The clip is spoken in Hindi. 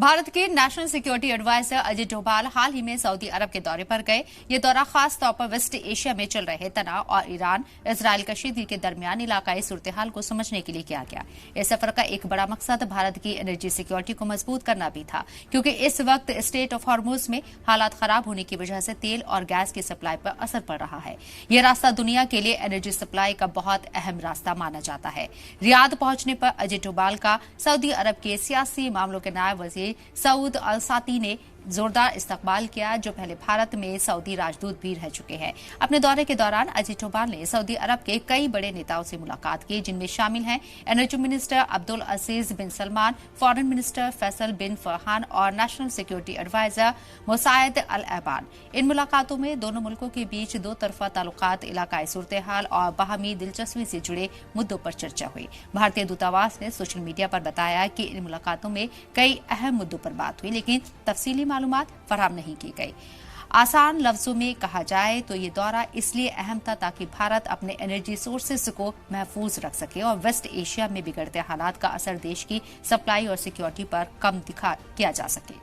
भारत के national security adviser Ajit Doval हाल ही में सऊदी अरब के दौरे पर गए। ये दौरा खास तौर पर वेस्ट एशिया में चल रहे तनाव और ईरान इजरायल कशीदगी के दरमियान इलाकाई सूरत-ए-हाल को समझने के लिए किया गया। इस सफर का एक बड़ा मकसद भारत की एनर्जी सिक्योरिटी को मजबूत करना भी था, क्योंकि इस वक्त स्टेट ऑफ हॉर्मुज में हालात खराब होने की वजह से तेल और गैस की सप्लाई पर असर पड़ रहा है। यह रास्ता दुनिया के लिए एनर्जी सप्लाई का बहुत अहम रास्ता माना जाता है। रियाद पहुंचने पर अजित डोभाल का सऊदी अरब के सियासी मामलों के नायब वजीर सऊद अल साती ने जोरदार इस्तकबाल किया, जो पहले भारत में सऊदी राजदूत भी रह चुके हैं। अपने दौरे के दौरान अजित डोभाल ने सऊदी अरब के कई बड़े नेताओं से मुलाकात की, जिनमें शामिल हैं एनर्जी मिनिस्टर अब्दुल अजीज बिन सलमान, फॉरेन मिनिस्टर फैसल बिन फरहान और नेशनल सिक्योरिटी एडवाइजर मुसायद अल अहबान। इन मुलाकातों में दोनों मुल्कों के बीच दो तरफा ताल्लुकात, इलाकाई सूरत-ए-हाल और बाहमी दिलचस्पी से जुड़े मुद्दों पर चर्चा हुई। भारतीय दूतावास ने सोशल मीडिया पर बताया कि इन मुलाकातों में कई अहम मुद्दों पर बात हुई, लेकिन तफसीली मालूमात फराहम नहीं की गई। आसान लफ्जों में कहा जाए तो ये दौरा इसलिए अहम था ताकि भारत अपने एनर्जी सोर्सेज को महफूज रख सके और वेस्ट एशिया में बिगड़ते हालात का असर देश की सप्लाई और सिक्योरिटी पर कम किया जा सके।